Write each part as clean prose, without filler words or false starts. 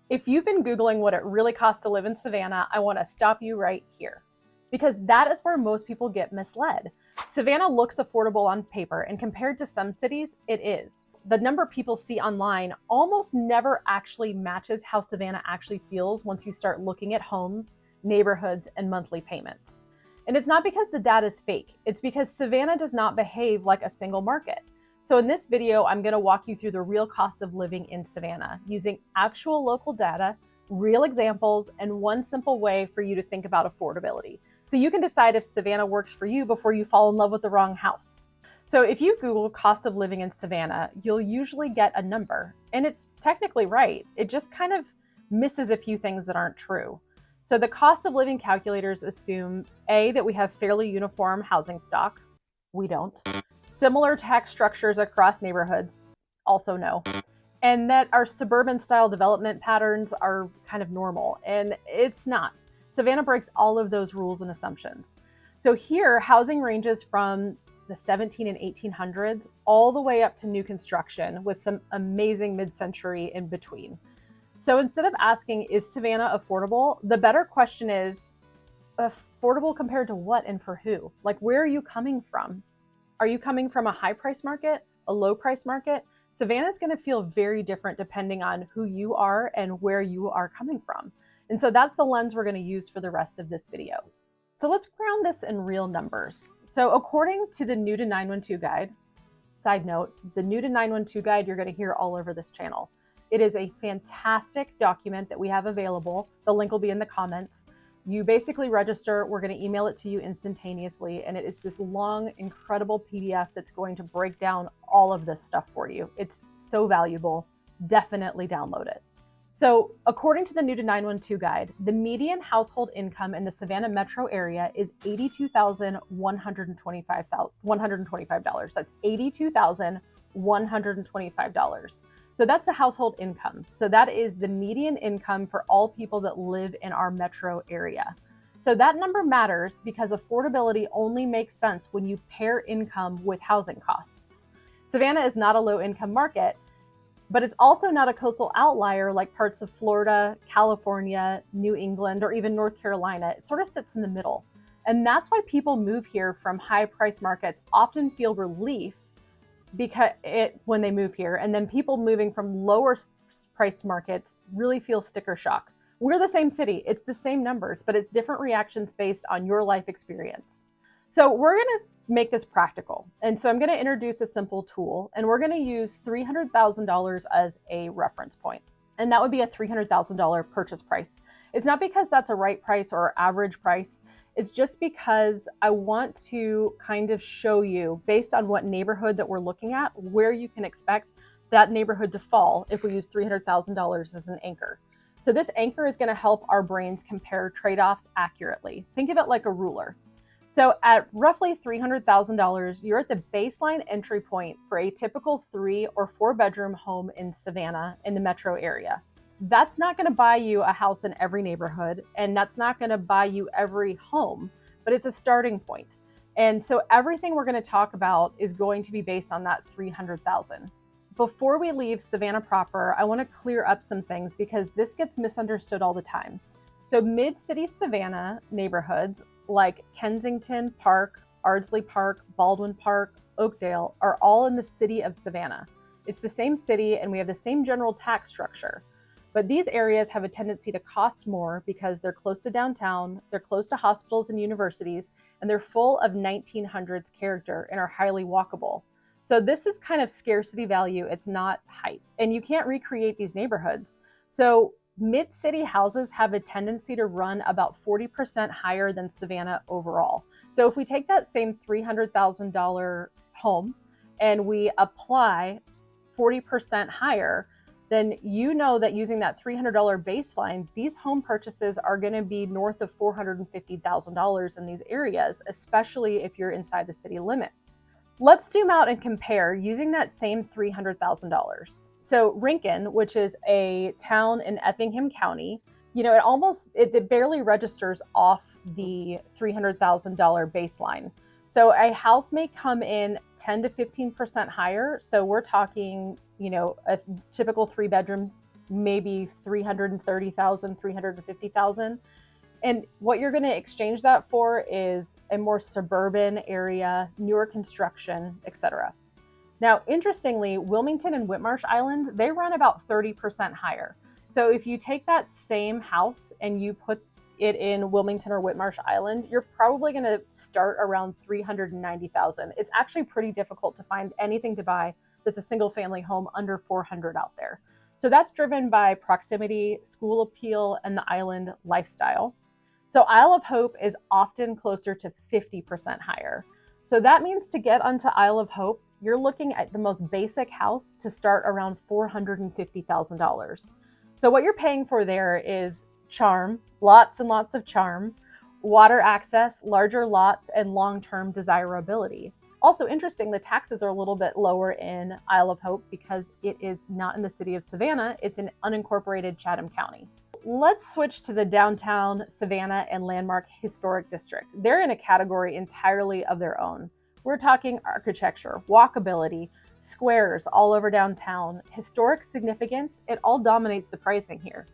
If you've been Googling what it really costs to live in Savannah, I want to stop you right here because that is where most people get misled. Savannah looks affordable on paper, and compared to some cities, it is. The number people see online almost never actually matches how Savannah actually feels once you start looking at homes, neighborhoods, and monthly payments. And it's not because the data is fake, it's because Savannah does not behave like a single market. So in this video, I'm going to walk you through the real cost of living in Savannah using actual local data, real examples, and one simple way for you to think about affordability. So you can decide if Savannah works for you before you fall in love with the wrong house. So if you Google cost of living in Savannah, you'll usually get a number, and it's technically right. It just kind of misses a few things that aren't true. So the cost of living calculators assume A, that we have fairly uniform housing stock. We don't. Similar tax structures across neighborhoods, also no. And that our suburban style development patterns are kind of normal, and it's not. Savannah breaks all of those rules and assumptions. So here, housing ranges from the 17 and 1800s all the way up to new construction with some amazing mid-century in between. So instead of asking, is Savannah affordable? The better question is, affordable compared to what and for who? Like, where are you coming from? Are you coming from a high price market, a low price market? Savannah is going to feel very different depending on who you are and where you are coming from. And so that's the lens we're going to use for the rest of this video. So let's ground this in real numbers. So according to the New to 912 guide, side note, the New to 912 guide you're going to hear all over this channel. It is a fantastic document that we have available. The link will be in the comments. You basically register, we're going to email it to you instantaneously, and it is this long, incredible PDF that's going to break down all of this stuff for you. It's so valuable. Definitely download it. So according to the New to 912 guide, the median household income in the Savannah metro area is $82,125. That's $82,125. So that's the household income. So that is the median income for all people that live in our metro area. So that number matters because affordability only makes sense when you pair income with housing costs. Savannah is not a low income market, but it's also not a coastal outlier like parts of Florida, California, New England, or even North Carolina. It sort of sits in the middle. And that's why people move here from high price markets often feel relief when they move here, and then people moving from lower priced markets really feel sticker shock. We're the same city, it's the same numbers, but it's different reactions based on your life experience. So we're going to make this practical. And so I'm going to introduce a simple tool, and we're going to use $300,000 as a reference point. And that would be a $300,000 purchase price. It's not because that's a right price or average price. It's just because I want to kind of show you, based on what neighborhood that we're looking at, where you can expect that neighborhood to fall if we use $300,000 as an anchor. So this anchor is going to help our brains compare trade-offs accurately. Think of it like a ruler. So at roughly $300,000, you're at the baseline entry point for a typical 3 or 4 bedroom home in Savannah in the metro area. That's not going to buy you a house in every neighborhood, and that's not going to buy you every home, but it's a starting point. And so everything we're going to talk about is going to be based on that $300,000. Before we leave Savannah proper, I want to clear up some things because this gets misunderstood all the time. So mid-city Savannah neighborhoods like Kensington Park, Ardsley Park, Baldwin Park, Oakdale are all in the city of Savannah. It's the same city and we have the same general tax structure. But these areas have a tendency to cost more because they're close to downtown, they're close to hospitals and universities, and they're full of 1900s character and are highly walkable. So this is kind of scarcity value, it's not hype. And you can't recreate these neighborhoods. So mid-city houses have a tendency to run about 40% higher than Savannah overall. So if we take that same $300,000 home and we apply 40% higher, then you know that using that $300 baseline, these home purchases are going to be north of $450,000 in these areas, especially if you're inside the city limits. Let's zoom out and compare using that same $300,000. So Rincon, which is a town in Effingham County, it barely registers off the $300,000 baseline. So a house may come in 10 to 15% higher. So we're talking, a typical 3-bedroom maybe 330,000, 350,000. And what you're going to exchange that for is a more suburban area, newer construction, etc. Now, interestingly, Wilmington and Whitmarsh Island, they run about 30% higher. So if you take that same house and you put it in Wilmington or Whitmarsh Island, you're probably going to start around 390,000. It's actually pretty difficult to find anything to buy that's a single family home under 400 out there. So that's driven by proximity, school appeal, and the island lifestyle. So Isle of Hope is often closer to 50% higher. So that means to get onto Isle of Hope, you're looking at the most basic house to start around $450,000. So what you're paying for there is charm, lots and lots of charm, water access, larger lots, and long-term desirability. Also interesting, the taxes are a little bit lower in Isle of Hope because it is not in the city of Savannah, it's in unincorporated Chatham County. Let's switch to the downtown Savannah and Landmark Historic District. They're in a category entirely of their own. We're talking architecture, walkability, squares all over downtown, historic significance. It all dominates the pricing here.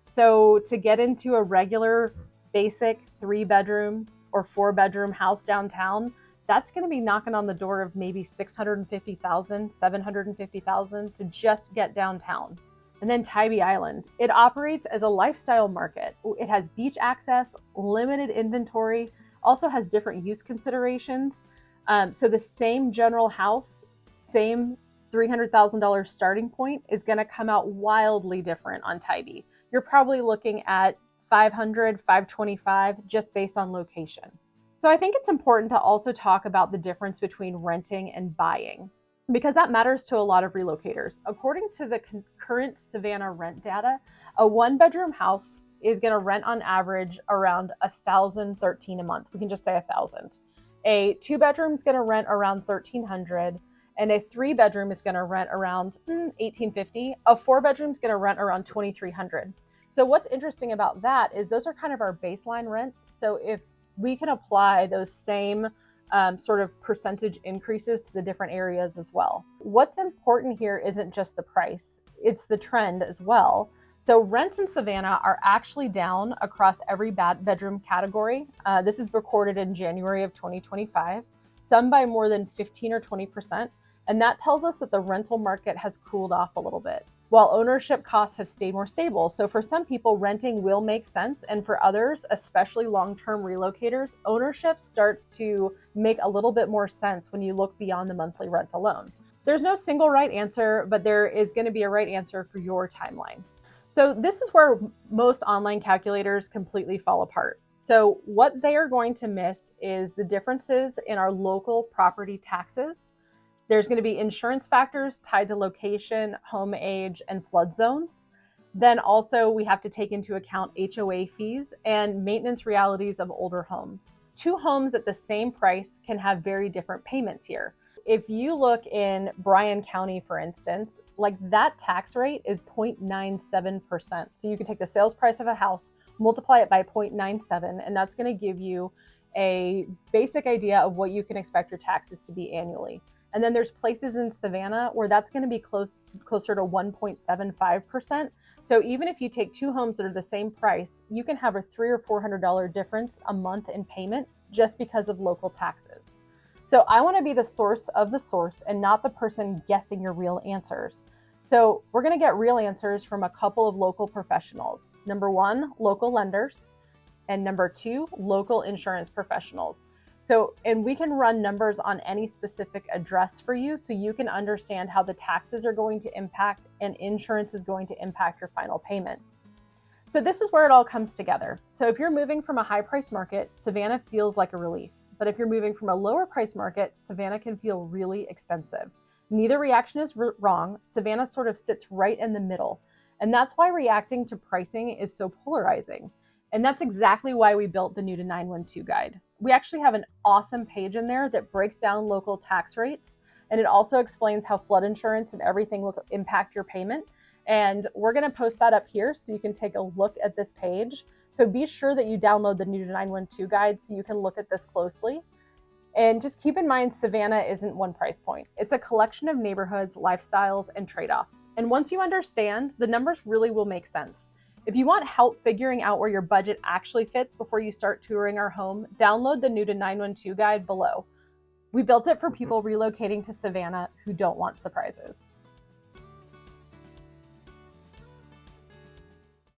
So to get into a regular basic 3-bedroom or 4-bedroom house downtown, that's going to be knocking on the door of maybe $650,000, $750,000 to just get downtown. And then Tybee Island. It operates as a lifestyle market. It has beach access, limited inventory, also has different use considerations. So the same general house, same $300,000 starting point is going to come out wildly different on Tybee. You're probably looking at 500, 525 just based on location. So I think it's important to also talk about the difference between renting and buying, because that matters to a lot of relocators. According to the current Savannah rent data, a 1-bedroom house is going to rent on average around $1,013 a month. We can just say 1,000. A 2-bedroom is going to rent around $1,300, and a 3-bedroom is going to rent around $1,850. A 4-bedroom is going to rent around $2,300. So what's interesting about that is those are kind of our baseline rents. So if we can apply those same sort of percentage increases to the different areas as well. What's important here isn't just the price, it's the trend as well. So rents in Savannah are actually down across every bedroom category. This is recorded in January of 2025, some by more than 15 or 20%. And that tells us that the rental market has cooled off a little bit, while ownership costs have stayed more stable. So for some people, renting will make sense. And for others, especially long-term relocators, ownership starts to make a little bit more sense when you look beyond the monthly rent alone. There's no single right answer, but there is going to be a right answer for your timeline. So this is where most online calculators completely fall apart. So what they are going to miss is the differences in our local property taxes. There's going to be insurance factors tied to location, home age, and flood zones. Then also we have to take into account HOA fees and maintenance realities of older homes. 2 homes at the same price can have very different payments here. If you look in Bryan County, for instance, like that tax rate is 0.97%. So you can take the sales price of a house, multiply it by 0.97, and that's going to give you a basic idea of what you can expect your taxes to be annually. And then there's places in Savannah where that's going to be closer to 1.75%. So even if you take 2 homes that are the same price, you can have a $300 or $400 difference a month in payment just because of local taxes. So I want to be the source of the source and not the person guessing your real answers. So we're going to get real answers from a couple of local professionals. Number 1, local lenders, and number 2, local insurance professionals. So, and we can run numbers on any specific address for you so you can understand how the taxes are going to impact and insurance is going to impact your final payment. So this is where it all comes together. So if you're moving from a high price market, Savannah feels like a relief. But if you're moving from a lower price market, Savannah can feel really expensive. Neither reaction is wrong. Savannah sort of sits right in the middle. And that's why reacting to pricing is so polarizing. And that's exactly why we built the New to 912 guide. We actually have an awesome page in there that breaks down local tax rates. And it also explains how flood insurance and everything will impact your payment. And we're going to post that up here so you can take a look at this page. So be sure that you download the New to 912 guide so you can look at this closely. And just keep in mind, Savannah isn't one price point. It's a collection of neighborhoods, lifestyles, and trade-offs. And once you understand, the numbers really will make sense. If you want help figuring out where your budget actually fits before you start touring our home, download the New to 912 guide below. We built it for people relocating to Savannah who don't want surprises.